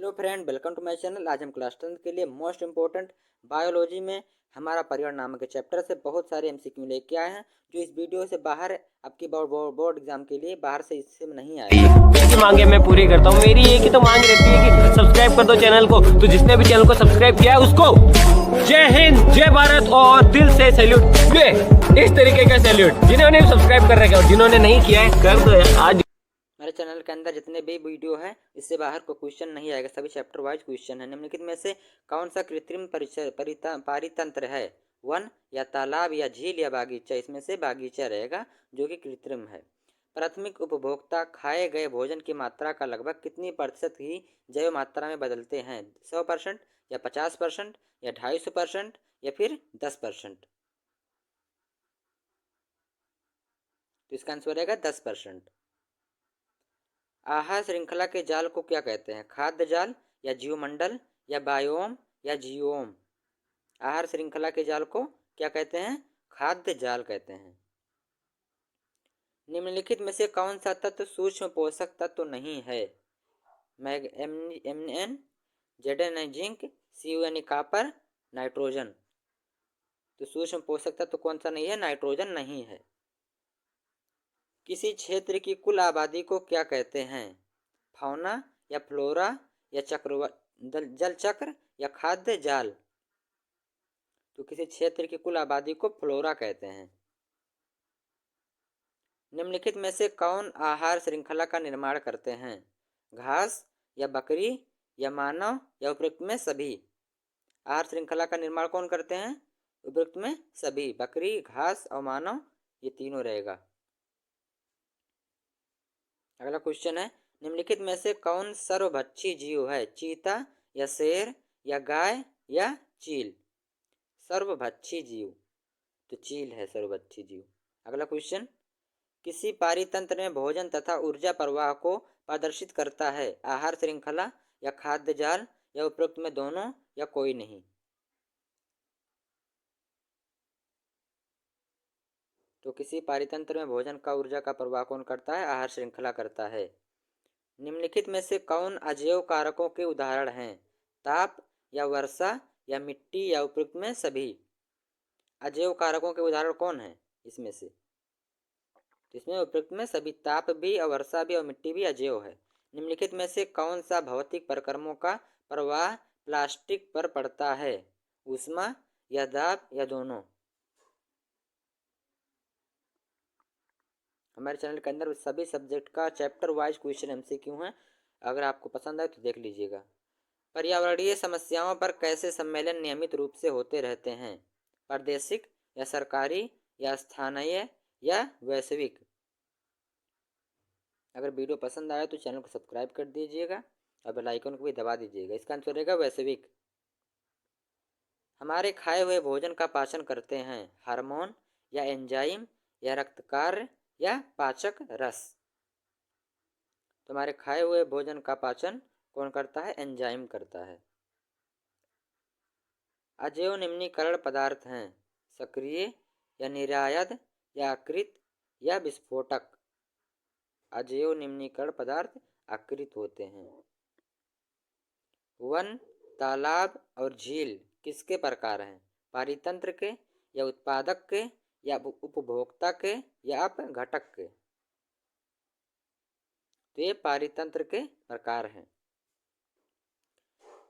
Hello friend, welcome to my channel. आज हम class 10 के लिए मोस्ट इम्पोर्टेंट बायोलॉजी में हमारा परिवार नामक के चैप्टर से बहुत सारे एमसीक्यू लेके आए हैं, जो इस वीडियो से बाहर आपकी बोर्ड एग्जाम के लिए बाहर से इससे नहीं आएगी। इसकी मांगे मैं पूरी करता हूँ। मेरी एक ही तो मांग रहती है कि सब्सक्राइब कर दो चैनल को। तो जिसने भी चैनल को सब्सक्राइब किया है उसको जय हिंद, जय भारत और दिल से सैल्यूट। इस तरीके का सैल्यूट जिन्होंने सब्सक्राइब कर रखा है और जिन्होंने नहीं किया है कर दो यार। आज हमारे चैनल के अंदर जितने भी वीडियो है इससे बाहर कोई क्वेश्चन नहीं आएगा, सभी चैप्टर वाइज क्वेश्चन है। निम्नलिखित में से कौन सा कृत्रिम पारितंत्र है? वन या तालाब या झील या बागीचा? इसमें से बागीचा रहेगा जो कि कृत्रिम है। प्राथमिक उपभोक्ता खाए गए भोजन की मात्रा का लगभग कितनी प्रतिशत ही जैव मात्रा में बदलते हैं? 100% या 50% या 250% या फिर 10%? तो इसका आंसर रहेगा 10%। आहार श्रृंखला के जाल को क्या कहते हैं? खाद्य जाल या जीवमंडल या बायोम या जियोम? आहार श्रृंखला के जाल को क्या कहते हैं? खाद्य जाल कहते हैं। निम्नलिखित में से कौन सा तत्व सूक्ष्म पोषक तत्व नहीं है? Mn, Zn zinc, Cu copper, nitrogen? तो सूक्ष्म पोषक तत्व कौन सा नहीं है? नाइट्रोजन नहीं है। किसी क्षेत्र की कुल आबादी को क्या कहते हैं? फौना या फ्लोरा या जल चक्र या खाद्य जाल? तो किसी क्षेत्र की कुल आबादी को फ्लोरा कहते हैं। निम्नलिखित में से कौन आहार श्रृंखला का निर्माण करते हैं? घास या बकरी या मानव या उपरोक्त में सभी? आहार श्रृंखला का निर्माण कौन करते हैं? उपरोक्त में सभी, बकरी, घास और मानव, ये तीनों रहेगा। अगला क्वेश्चन है, निम्नलिखित में से कौन सर्वभक्षी जीव है? चीता या शेर या गाय या चील? सर्वभक्षी जीव तो चील है सर्वभक्षी जीव। अगला क्वेश्चन, किसी पारितंत्र में भोजन तथा ऊर्जा प्रवाह को प्रदर्शित करता है? आहार श्रृंखला या खाद्य जाल या उपरोक्त में दोनों या कोई नहीं? तो किसी पारितंत्र में भोजन का ऊर्जा का प्रवाह कौन करता है? आहार श्रृंखला करता है। निम्नलिखित में से कौन अजैव कारकों के उदाहरण हैं? ताप या वर्षा या मिट्टी या उपरोक्त में सभी? अजैव कारकों के उदाहरण कौन है इसमें से? तो इसमें उपरोक्त में सभी, ताप भी और वर्षा भी और मिट्टी भी अजैव है। निम्नलिखित में से कौन सा भौतिक प्रक्रमों का प्रभाव प्लास्टिक पर पड़ता है? ऊष्मा या दाब या दोनों? हमारे चैनल के अंदर सभी सब्जेक्ट का चैप्टर वाइज क्वेश्चन एमसीक्यू हैं, अगर आपको पसंद आए तो देख लीजिएगा। पर्यावरणीय समस्याओं पर कैसे सम्मेलन नियमित रूप से होते रहते हैं? प्रादेशिक या सरकारी या स्थानीय या वैश्विक? अगर वीडियो पसंद आए तो चैनल को सब्सक्राइब कर दीजिएगा और बेल आइकन को भी दबा दीजिएगा। इसका आंसर रहेगा वैश्विक। हमारे खाए हुए भोजन का पाचन करते हैं हार्मोन या एंजाइम या रक्तकार या पाचक रस? तो हमारे खाए हुए भोजन का पाचन कौन करता है? एंजाइम करता है। अजैव निम्नीकरण पदार्थ हैं सक्रिय या निरायद या अकृत या विस्फोटक? अजैव निम्नीकरण पदार्थ अकृत होते हैं। वन, तालाब और झील किसके प्रकार हैं? पारितंत्र के या उत्पादक के या उपभोक्ता के या अपघटक के? तो ये पारितंत्र के प्रकार हैं।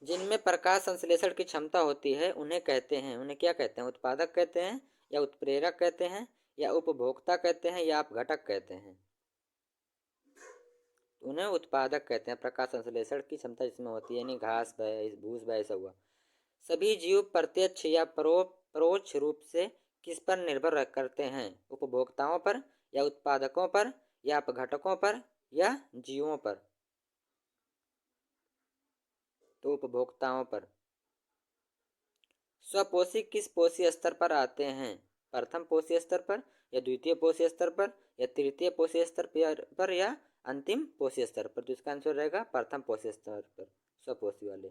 जिनमें प्रकाश संश्लेषण की क्षमता होती है उन्हें क्या कहते हैं? उत्पादक कहते हैं या उत्प्रेरक कहते हैं या उपभोक्ता कहते हैं या अपघटक कहते हैं? उन्हें उत्पादक कहते हैं। प्रकाश संश्लेषण की क्षमता जिसमें होती है, यानी घास भूस ऐसा हुआ। सभी जीव प्रत्यक्ष या परोक्ष रूप से किस पर निर्भर करते हैं? उपभोक्ताओं पर या उत्पादकों पर या अपघटकों पर या जीवों पर? तो उपभोक्ताओं पर। स्वपोषी किस पोषी स्तर पर आते हैं? प्रथम पोषी स्तर पर या द्वितीय पोषी स्तर पर या तृतीय पोषी स्तर पर या अंतिम पोषी स्तर पर? तो इसका आंसर रहेगा प्रथम पोषी स्तर पर, स्वपोषी वाले।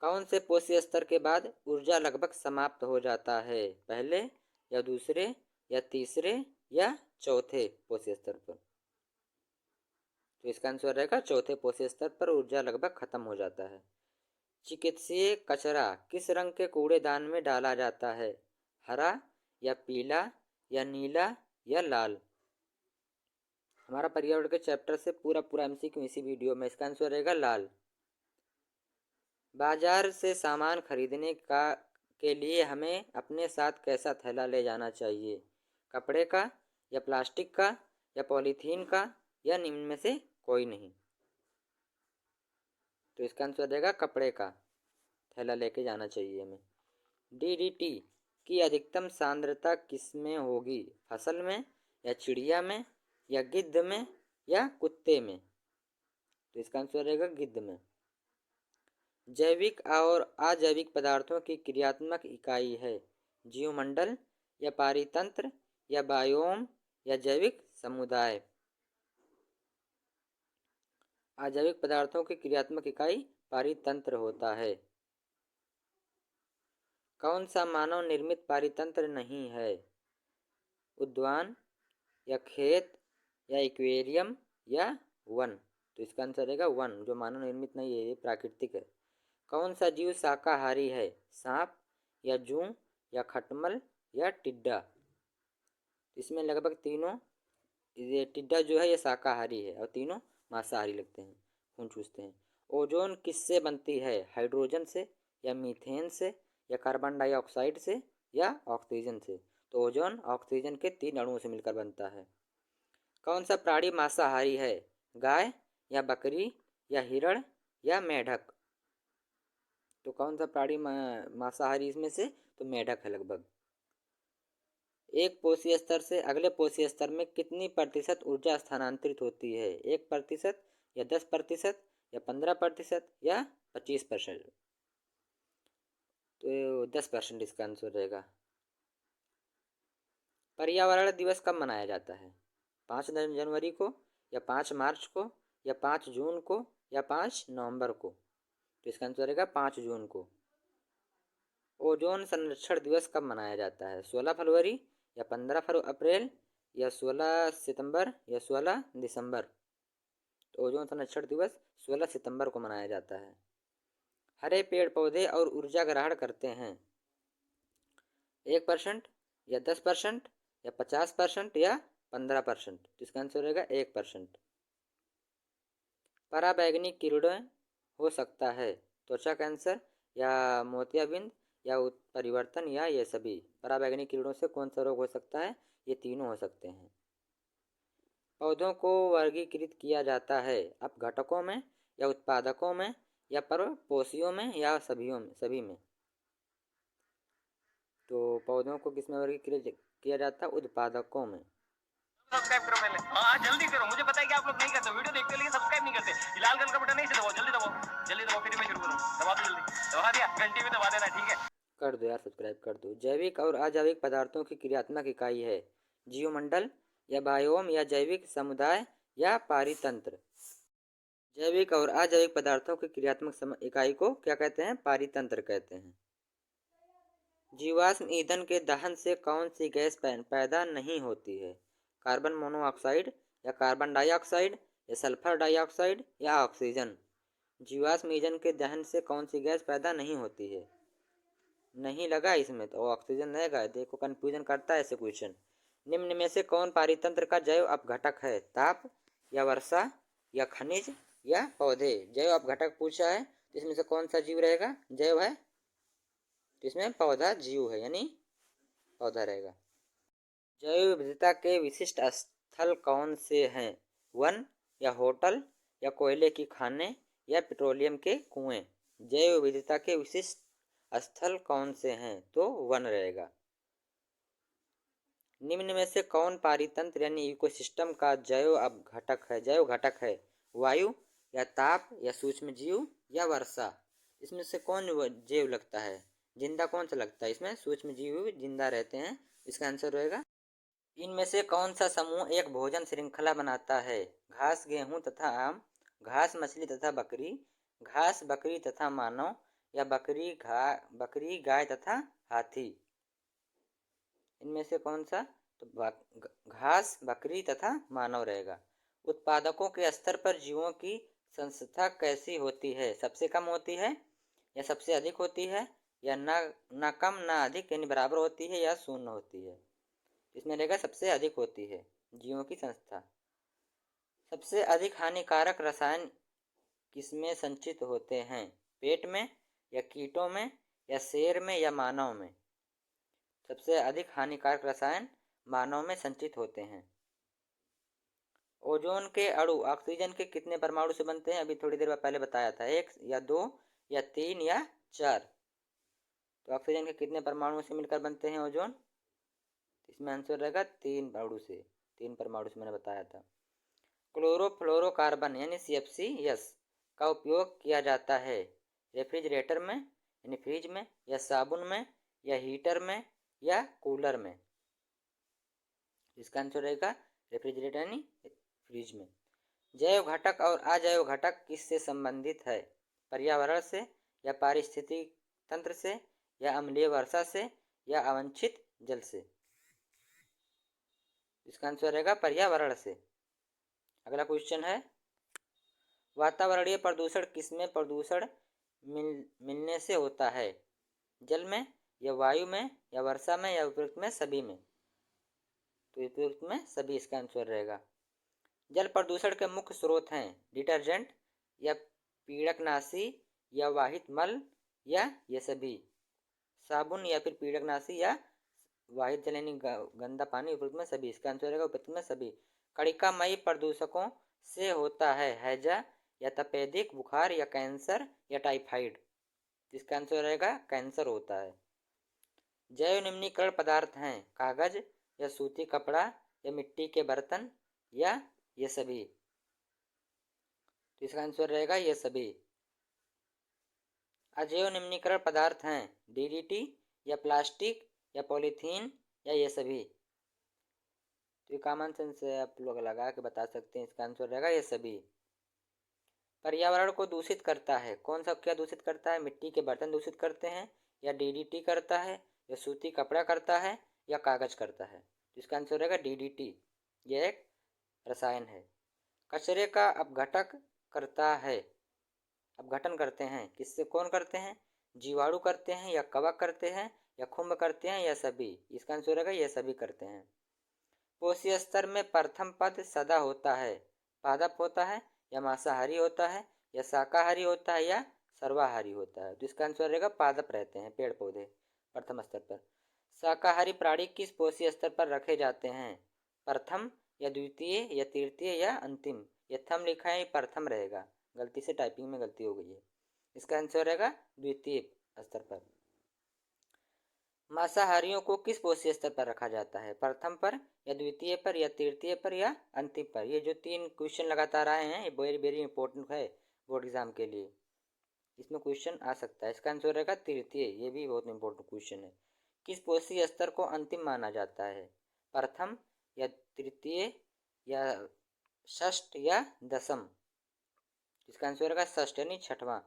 कौन से पोषी स्तर के बाद ऊर्जा लगभग समाप्त हो जाता है? पहले या दूसरे या तीसरे या चौथे पोषी स्तर पर? तो इसका आंसर रहेगा चौथे पोषी स्तर पर ऊर्जा लगभग खत्म हो जाता है। चिकित्सीय कचरा किस रंग के कूड़ेदान में डाला जाता है? हरा या पीला या नीला या लाल? हमारा पर्यावरण के चैप्टर से पूरा पूरा एमसीक्यू इसी वीडियो में। इसका आंसर रहेगा लाल। बाजार से सामान खरीदने का के लिए हमें अपने साथ कैसा थैला ले जाना चाहिए? कपड़े का या प्लास्टिक का या पॉलीथीन का या निम्न में से कोई नहीं? तो इसका आंसर रहेगा कपड़े का थैला लेके जाना चाहिए हमें। डीडीटी की अधिकतम सांद्रता किस में होगी? फसल में या चिड़िया में या गिद्ध में या कुत्ते में? तो इसका आंसर रहेगा गिद्ध में। जैविक और अजैविक पदार्थों की क्रियात्मक इकाई है? जीवमंडल या पारितंत्र या बायोम या जैविक समुदाय? अजैविक पदार्थों की क्रियात्मक इकाई पारितंत्र होता है। कौन सा मानव निर्मित पारितंत्र नहीं है? उद्यान या खेत या एक्वेरियम या वन? तो इसका आंसर रहेगा वन, जो मानव निर्मित नहीं है, ये प्राकृतिक है। कौन सा जीव शाकाहारी है? सांप या जूं या खटमल या टिड्डा? इसमें लगभग तीनों, ये टिड्डा जो है ये शाकाहारी है और तीनों मांसाहारी लगते हैं, खून चूसते हैं। ओजोन किससे बनती है? हाइड्रोजन से या मीथेन से या कार्बन डाइऑक्साइड से या ऑक्सीजन से? तो ओजोन ऑक्सीजन के 3 अणुओं से मिलकर बनता है। कौन सा प्राणी मांसाहारी है? गाय या बकरी या हिरण या मेढक? तो कौन सा प्राणी मांसाहारी इसमें से? तो मेढक है लगभग। एक पोषी स्तर से अगले पोषी स्तर में कितनी प्रतिशत ऊर्जा स्थानांतरित होती है? 1% या 10% या 15% या 25%? तो 10% इसका आंसर रहेगा। पर्यावरण दिवस कब मनाया जाता है? 5 जनवरी को या 5 मार्च को या 5 जून को या 5 नवंबर को? तो इसका आंसर रहेगा 5 जून को। ओजोन संरक्षण दिवस कब मनाया जाता है? 16 फरवरी या 15 अप्रैल या 16 सितंबर या 16 दिसंबर? तो ओजोन संरक्षण दिवस 16 सितंबर को मनाया जाता है। हरे पेड़ पौधे और ऊर्जा ग्रहण करते हैं? 1% या 10% या 50% या 15%? तो इसका आंसर रहेगा 1%। पराबैंगनी किरणें हो सकता है त्वचा कैंसर या मोतियाबिंद या परिवर्तन या ये सभी? पराबैंगनी किरणों से कौन सा रोग हो सकता है? ये तीनों हो सकते हैं। पौधों को वर्गीकृत किया जाता है अपघटकों में या उत्पादकों में या परपोषियों में या सभी में? तो पौधों को किसमें वर्गीकृत किया जाता है? उत्पादकों में। सब्सक्राइब करो पहले, हाँ जल्दी करो। मुझे पता है कि आप लोग नहीं करते, वीडियो देखते हो लेकिन सब्सक्राइब नहीं करते। ये लाल कलर का बटन नहीं से दबाओ, जल्दी दबाओ, जल्दी दबाओ, फिर मैं शुरू करूँ। दबा दो जल्दी, दबा दिया, घंटी भी दबा देना, ठीक है? कर दो यार, सब्सक्राइब कर दो। जैविक और अजैविक पदार्थों की क्रियात्मक इकाई है? जीवमंडल या बायोम या जैविक समुदाय या पारितंत्र? जैविक और अजैविक पदार्थों की क्रियात्मक इकाई को क्या कहते हैं? पारितंत्र कहते हैं। जीवाश्म ईंधन के दहन से कौन सी गैस पैदा नहीं होती है? कार्बन मोनोऑक्साइड या कार्बन डाइऑक्साइड या सल्फर डाइऑक्साइड या ऑक्सीजन? जीवाश्म ईंधन के दहन से कौन सी गैस पैदा नहीं होती है? नहीं लगा इसमें तो ऑक्सीजन रहेगा। देखो कंफ्यूजन करता है ऐसे क्वेश्चन। निम्न में से कौन पारितंत्र का जैव अपघटक है? ताप या वर्षा या खनिज या पौधे? जैव अपघटक पूछा है तो इसमें से कौन सा जीव रहेगा? जैव है तो इसमें पौधा जीव है, यानी पौधा रहेगा। जैव विविधता के विशिष्ट स्थल कौन से हैं? वन या होटल या कोयले की खानें या पेट्रोलियम के कुएं? जैव विविधता के विशिष्ट स्थल कौन से हैं? तो वन रहेगा। निम्न में से कौन पारितंत्र यानी इकोसिस्टम का जैव अपघटक है? जैव घटक है? वायु या ताप या सूक्ष्म जीव या वर्षा? इसमें से कौन जैव लगता है? जिंदा कौन सा लगता है? इसमें सूक्ष्म जीव जिंदा रहते हैं। इसका आंसर रहेगा। इनमें से कौन सा समूह एक भोजन श्रृंखला बनाता है? घास गेहूं तथा आम, घास मछली तथा बकरी, घास बकरी तथा मानव या बकरी गाय तथा हाथी? इनमें से कौन सा? तो घास बकरी तथा मानव रहेगा। उत्पादकों के स्तर पर जीवों की संस्था कैसी होती है? सबसे कम होती है या सबसे अधिक होती है या ना कम ना अधिक यानी बराबर होती है या शून्य होती है? इसमें रहेगा सबसे अधिक होती है जीवों की संस्था। सबसे अधिक हानिकारक रसायन किसमें संचित होते हैं? पेट में या कीटों में या शेर में या मानव में? सबसे अधिक हानिकारक रसायन मानव में संचित होते हैं। ओजोन के अणु ऑक्सीजन के कितने परमाणु से बनते हैं? अभी थोड़ी देर पहले बताया था, 1 या 2 या 3 या 4। तो ऑक्सीजन के कितने परमाणुओं से मिलकर बनते हैं ओजोन? इसमें आंसर रहेगा 3 अणु से, 3 परमाणु से मैंने बताया था। क्लोरोफ्लोरोकार्बन यानी CFCS का उपयोग किया जाता है रेफ्रिजरेटर में यानी फ्रिज में या साबुन में या हीटर में या कूलर में? इसका आंसर रहेगा रेफ्रिजरेटर यानी फ्रिज में। जैव घटक और अजैव घटक किससे संबंधित है? पर्यावरण से या पारिस्थितिक तंत्र से या अम्लीय वर्षा से या अवांछित जल से? इसका आंसर रहेगा पर्यावरण से। अगला क्वेश्चन है, वातावरणीय प्रदूषण किसमें प्रदूषण मिलने से होता है? जल में या वायु में या वर्षा में या उपयुक्त में सभी में? तो उपयुक्त में सभी इसका आंसर रहेगा। जल प्रदूषण के मुख्य स्रोत हैं डिटर्जेंट या पीड़कनाशी या वाहित मल या ये सभी? साबुन या फिर पीड़कनाशी या वाहित जल यानी गंदा पानी, उपयुक्त में सभी। इसका आंसर रहेगा उपयुक्त में सभी। कणिकामयी प्रदूषकों से होता है हैजा या तपेदिक बुखार या कैंसर या टाइफाइड? इसका आंसर रहेगा कैंसर होता है। जैव निम्नीकरण पदार्थ हैं कागज या सूती कपड़ा या मिट्टी के बर्तन या ये सभी? तो इसका आंसर रहेगा ये सभी। अजैव निम्नीकरण पदार्थ हैं DDT या प्लास्टिक या पॉलीथीन या ये सभी? तो ये कॉमन सेंस है, आप लोग लगा के बता सकते हैं। इसका आंसर रहेगा ये सभी। पर्यावरण को दूषित करता है कौन सा? क्या दूषित करता है? मिट्टी के बर्तन दूषित करते हैं या DDT करता है या सूती कपड़ा करता है या कागज करता है? तो इसका आंसर रहेगा DDT, यह एक रसायन है। कचरे का अपघटक करता है, अपघटन करते हैं किससे? कौन करते हैं? जीवाणु करते हैं या कवक करते हैं या खुम्ब करते हैं या सभी? इसका आंसर रहेगा ये सभी करते हैं। कोशीय स्तर में प्रथम पद सदा होता है, पादप होता है या मांसाहारी होता है या शाकाहारी होता है या सर्वाहारी होता है? तो इसका आंसर रहेगा पादप रहते हैं पेड़ पौधे प्रथम स्तर पर। शाकाहारी प्राणी किस कोशीय स्तर पर रखे जाते हैं? प्रथम या द्वितीय या तृतीय या अंतिम? ये थम लिखा है, प्रथम रहेगा, गलती से टाइपिंग में गलती हो गई है। इसका आंसर रहेगा द्वितीय स्तर पर। मांसाहारियों को किस कोशीय स्तर पर रखा जाता है? प्रथम पर या द्वितीय पर या तृतीय पर या अंतिम पर? ये जो 3 क्वेश्चन लगातार आए हैं ये वेरी वेरी इंपॉर्टेंट है बोर्ड एग्जाम के लिए, इसमें क्वेश्चन आ सकता है। इसका आंसर रहेगा तृतीय, ये भी बहुत इंपॉर्टेंट क्वेश्चन है। किस कोशीय स्तर को अंतिम माना जाता है? प्रथम या तृतीय या षष्ठ या दसम? इसका आंसर रहेगा षष्ठ यानी छठवां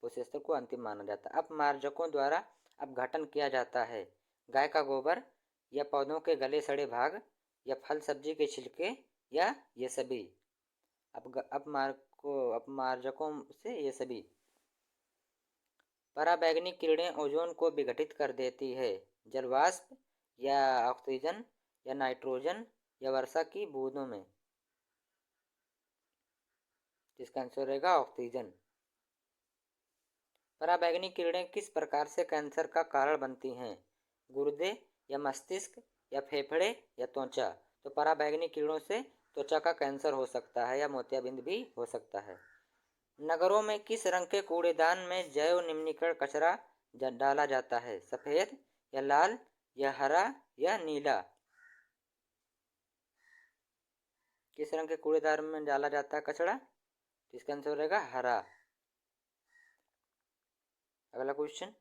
कोशीय स्तर को अंतिम माना जाता है। अपमार्जकों द्वारा अपघटन किया जाता है गाय का गोबर या पौधों के गले सड़े भाग या फल सब्जी के छिलके या ये सभी? अपमार्जकों से ये सभी। पराबैंगनी किरणें ओजोन को विघटित कर देती है, जलवाष्प या ऑक्सीजन या नाइट्रोजन या वर्षा की बूंदों में? इसका आंसर रहेगा ऑक्सीजन। पराबैंगनी किरणें किस प्रकार से कैंसर का कारण बनती हैं? गुर्दे या मस्तिष्क या फेफड़े या त्वचा? तो पराबैंगनी किरणों से त्वचा का कैंसर हो सकता है या मोतियाबिंद भी हो सकता है। नगरों में किस रंग के कूड़ेदान में जैव निम्नीकरण कचरा डाला जाता है? सफेद या लाल या हरा या नीला? किस रंग के कूड़ेदान में डाला जाता है कचरा? तो इसका आंसर रहेगा हरा। अगला क्वेश्चन,